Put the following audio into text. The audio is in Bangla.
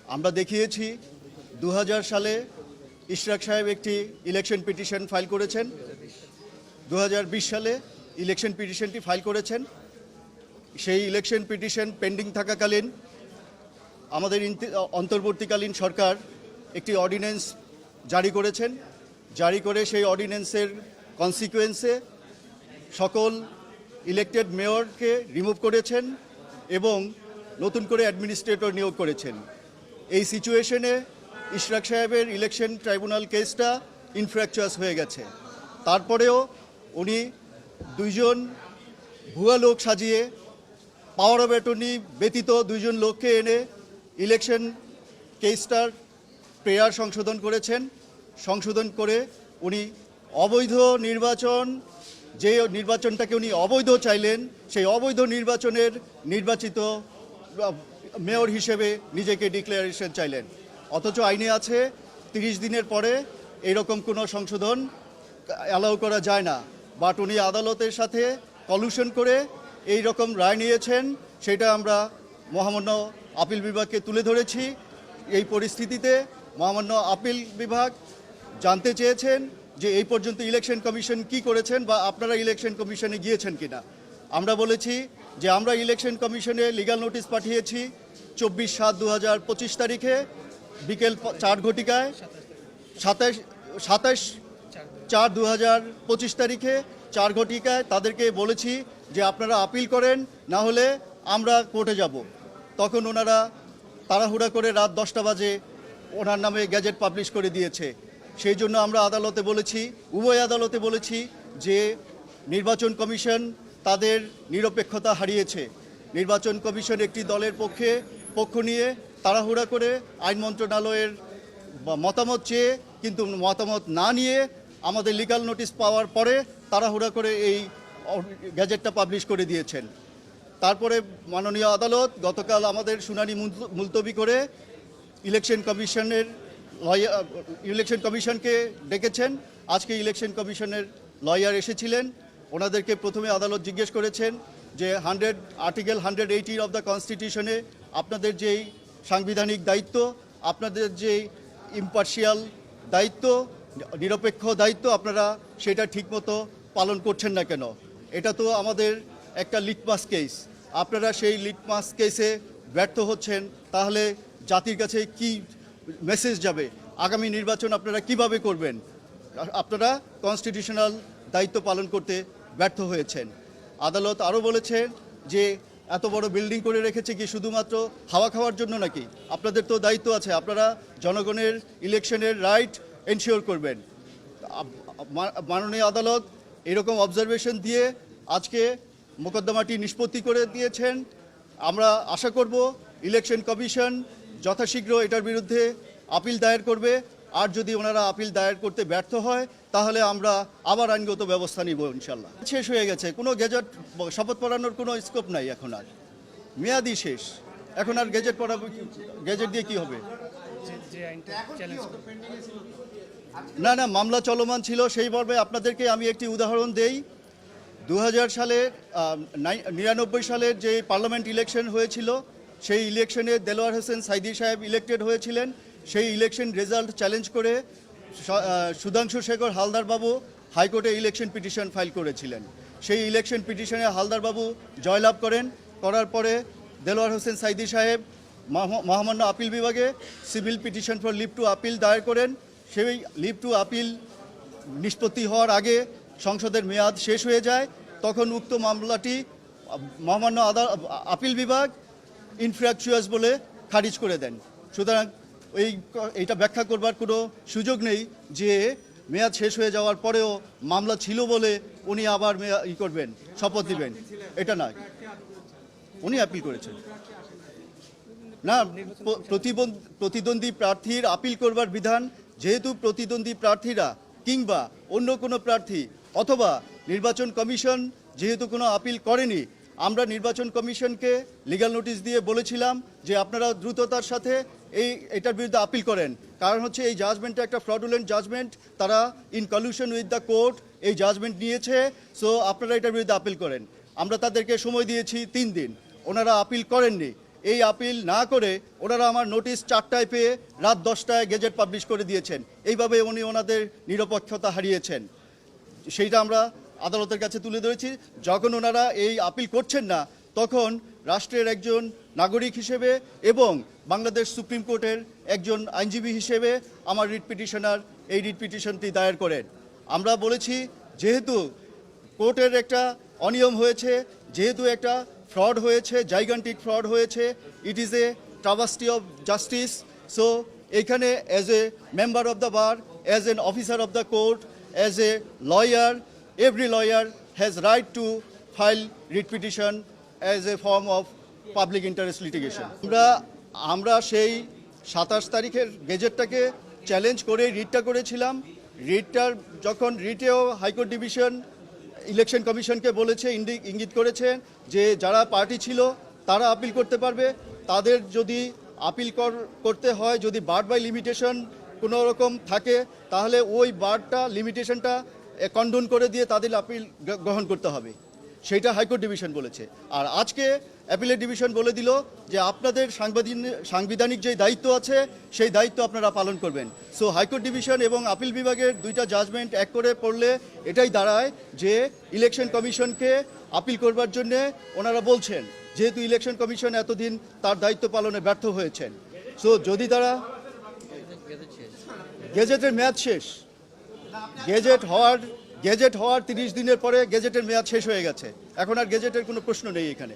আমরা দেখিয়েছি 2000 সালে ইশরাক সাহেব একটি ইলেকশন পিটিশন ফাইল করেছেন, 2020 সালে ইলেকশন পিটিশনটি ফাইল করেছেন। সেই ইলেকশন পিটিশন পেন্ডিং থাকাকালীন আমাদের অন্তর্বর্তীকালীন সরকার একটি অর্ডিন্যান্স জারি করেছেন। জারি করে সেই অর্ডিন্যান্সের কনসিকুয়েন্সে সকল ইলেক্টেড মেয়রকে রিমুভ করেছেন এবং নতুন করে অ্যাডমিনিস্ট্রেটর নিয়োগ করেছেন। এই সিচুয়েশনে ইশরাক সাহেবের ইলেকশন ট্রাইব্যুনাল কেসটা ইনফ্র্যাকচুয়াস হয়ে গেছে। তারপরেও উনি দুইজন ভুয়া লোক সাজিয়ে পাওয়ার অফ অ্যাটর্নি ব্যতীত দুইজন লোককে এনে ইলেকশন কেসটার প্রেয়ার সংশোধন করেছেন। সংশোধন করে উনি অবৈধ নির্বাচন, যে নির্বাচনটাকে উনি অবৈধ চাইলেন, সেই অবৈধ নির্বাচনের নির্বাচিত মেয়র হিসেবে নিজেকে ডিক্লারেশন চাইলেন। অথচ আইনে আছে 30 দিনের পরে এইরকম কোনো সংশোধন অ্যালাউ করা যায় না। বাট উনি আদালতের সাথে কলিউশন করে এই রকম রায় নিয়েছেন, সেটা আমরা মহামান্য আপিল বিভাগকে তুলে ধরেছি। এই পরিস্থিতিতে মহামান্য আপিল বিভাগ জানতে চেয়েছেন যে এই পর্যন্ত ইলেকশন কমিশন কি করেছেন বা আপনারা ইলেকশন কমিশনে গিয়েছেন কিনা। আমরা বলেছি যে আমরা ইলেকশন কমিশনে লিগ্যাল নোটিশ পাঠিয়েছি 24/7/2025 তারিখে বিকেল 4 ঘটিকায়, 27/4/2025 তারিখে 4 ঘটিকায় তাদেরকে বলেছি যে আপনারা আপিল করেন, না হলে আমরা কোর্টে যাব। তখন ওনারা তাড়াহুড়া করে রাত 10টা বাজে ওনার নামে গ্যাজেট পাবলিশ করে দিয়েছে। সেই জন্য আমরা আদালতে বলেছি, উভয় আদালতে বলেছি যে নির্বাচন কমিশন তাদের নিরপেক্ষতা হারিয়েছে। নির্বাচন কমিশন একটি দলের পক্ষ নিয়ে তাড়াহুড়া করে আইন মন্ত্রণালয়ের মতামত চেয়ে, কিন্তু মতামত না নিয়ে আমাদের লিগ্যাল নোটিশ পাওয়ার পরে তাড়াহুড়া করে এই গ্যাজেটটা পাবলিশ করে দিয়েছেন। তারপরে মাননীয় আদালত গতকাল আমাদের শুনানি মুলতবি করে ইলেকশন কমিশনকে ডেকেছেন। আজকে ইলেকশন কমিশনের লয়ার এসেছিলেন। ওনাদেরকে প্রথমে আদালত জিজ্ঞেস করেছেন যে আর্টিকেল 180 অফ দ্য কনস্টিটিউশনে আপনাদের যেই সাংবিধানিক দায়িত্ব, আপনাদের যে ইম্পার্শিয়াল দায়িত্ব, নিরপেক্ষ দায়িত্ব, আপনারা সেটা ঠিকমতো পালন করছেন না কেন? এটা তো আমাদের একটা লিটমাস কেস। আপনারা সেই লিটমাস কেসে ব্যর্থ হচ্ছেন, তাহলে জাতির কাছে কি মেসেজ যাবে? আগামী নির্বাচন আপনারা কিভাবে করবেন? আপনারা কনস্টিটিউশনাল দায়িত্ব পালন করতে ব্যর্থ হয়েছেন। আদালত আরও বলেছেন যে এত বড় বিল্ডিং করে রেখেছে কি শুধুমাত্র হাওয়া খাওয়ার জন্য নাকি? আপনাদের তো দায়িত্ব আছে, আপনারা জনগণের ইলেকশনের রাইট এনশিওর করবেন। মাননীয় আদালত এরকম অবজারভেশন দিয়ে আজকে মোকদ্দমাটি নিষ্পত্তি করে দিয়েছেন। আমরা আশা করব ইলেকশন কমিশন যথাশীঘ্র এটার বিরুদ্ধে আপিল দায়ের করবে। আর যদি ওনারা আপিল দায়ের করতে ব্যর্থ হয় তাহলে আমরা আবার আইনগত ব্যবস্থা নিব ইনশাল্লাহ। শেষ হয়ে গেছে, কোনো গেজেট শপথ পড়ানোর কোনো স্কোপ নাই, এখন আর মেয়াদি শেষ। এখন আর গেজেট পড়াবো, গেজেট দিয়ে কি হবে? না না, মামলা চলমান ছিল। সেই মর্মে আপনাদেরকে আমি একটি উদাহরণ দেই। 2000 সালে 99 সালের যে পার্লামেন্ট ইলেকশন হয়েছিল, সেই ইলেকশনে দেলোয়ার হোসেন সাইদি সাহেব ইলেক্টেড হয়েছিলেন। সেই ইলেকশন রেজাল্ট চ্যালেঞ্জ করে সুধাংশু শেখর হালদার বাবু হাইকোর্টে ইলেকশন পিটিশন ফাইল করেছিলেন। সেই ইলেকশন পিটিশনে হালদার বাবু জয়লাভ করেন। করার পরে দেলোয়ার হোসেন সাইদি সাহেব মহামান্য আপিল বিভাগে civil petition for leave to appeal দায়ের করেন। সেই লিভ টু আপিল নিষ্পত্তি হওয়ার আগে সংসদের মেয়াদ শেষ হয়ে যায়। তখন উক্ত মামলাটি মহামান্য আপিল বিভাগ ইনফ্র্যাকচুয়াস বলে খারিজ করে দেন। সুতরাং এইটা ব্যাখ্যা করবার কোনো সুযোগ নেই যে মেয়াদ শেষ হয়ে যাওয়ার পরেও মামলা ছিল বলে উনি আবার করবেন, শপথ দিবেন, এটা নয়। উনি আপিল করেছেন না, প্রতিদ্বন্দ্বী প্রার্থীর আপিল করবার বিধান, যেহেতু প্রতিদ্বন্দ্বী প্রার্থীরা কিংবা অন্য কোনো প্রার্থী অথবা নির্বাচন কমিশন যেহেতু কোনো আপিল করেনি, আমরা নির্বাচন কমিশনকে লিগ্যাল নোটিশ দিয়ে বলেছিলাম যে আপনারা দ্রুততার সাথে এটার বিরুদ্ধে আপিল করেন। কারণ হচ্ছে এই জাজমেন্টটা একটা ফ্রডুলেন্ট জাজমেন্ট, তারা in collision with the court এই জাজমেন্ট নিয়েছে। সো আপনারা এটার বিরুদ্ধে আপিল করেন। আমরা তাদেরকে সময় দিয়েছি 3 দিন, ওনারা আপিল করেননি। এই আপিল না করে ওনারা আমার নোটিশ 4টায় পেয়ে রাত 10টায় গেজেট পাবলিশ করে দিয়েছেন। এইভাবে উনি ওনাদের নিরপেক্ষতা হারিয়েছেন। সেইটা আমরা আদালতের কাছে তুলে ধরেছি। যখন ওনারা এই আপিল করছেন না, তখন রাষ্ট্রের একজন নাগরিক হিসেবে এবং বাংলাদেশ সুপ্রিম কোর্টের একজন আইনজীবী হিসেবে আমার রিট পিটিশনার এই রিট পিটিশনটি দায়ের করেন। আমরা বলেছি, যেহেতু কোর্টের একটা অনিয়ম হয়েছে, যেহেতু একটা ফ্রড হয়েছে, জাইগান্টিক ফ্রড হয়েছে, it is a travesty of justice. So এখানে as a member of the bar, as an officer of the court, as a lawyer, every lawyer has right to file writ petition as a form of public interest litigation. আমরা সেই 27 তারিখের গেজেটটাকে চ্যালেঞ্জ করে রিটটা করেছিলাম। যখন রিটেও হাইকোর্ট ডিভিশন ইলেকশন কমিশনকে বলেছে, ইঙ্গিত করেছে যে যারা পার্টি ছিল তারা আপিল করতে পারবে। তাদের যদি আপিল করতে হয়, যদি বার বাই লিমিটেশন কোনো রকম থাকে, তাহলে ওই বারটা লিমিটেশনটা কন্ডোন করে দিয়ে তাদের আপিল গ্রহণ করতে হবে। সেইটা হাইকোর্ট ডিভিশন বলেছে। আর আজকে অ্যাপিলেট ডিভিশন বলে দিল যে আপনাদের সাংবিধানিক যে দায়িত্ব আছে সেই দায়িত্ব আপনারা পালন করবেন। সো হাইকোর্ট ডিভিশন এবং আপিল বিভাগের দুইটা জাজমেন্ট এক করে পড়লে এটাই দাঁড়ায় যে ইলেকশন কমিশনকে আপিল করবার জন্যে ওনারা বলছেন, যেহেতু ইলেকশন কমিশন এতদিন তার দায়িত্ব পালনে ব্যর্থ হয়েছেন। সো যদি তারা গেজেটের মেয়াদ শেষ, গেজেট হওয়ার 30 দিনের পরে গেজেটের মেয়াদ শেষ হয়ে গেছে, এখন আর গেজেটের কোনো প্রশ্ন নেই এখানে।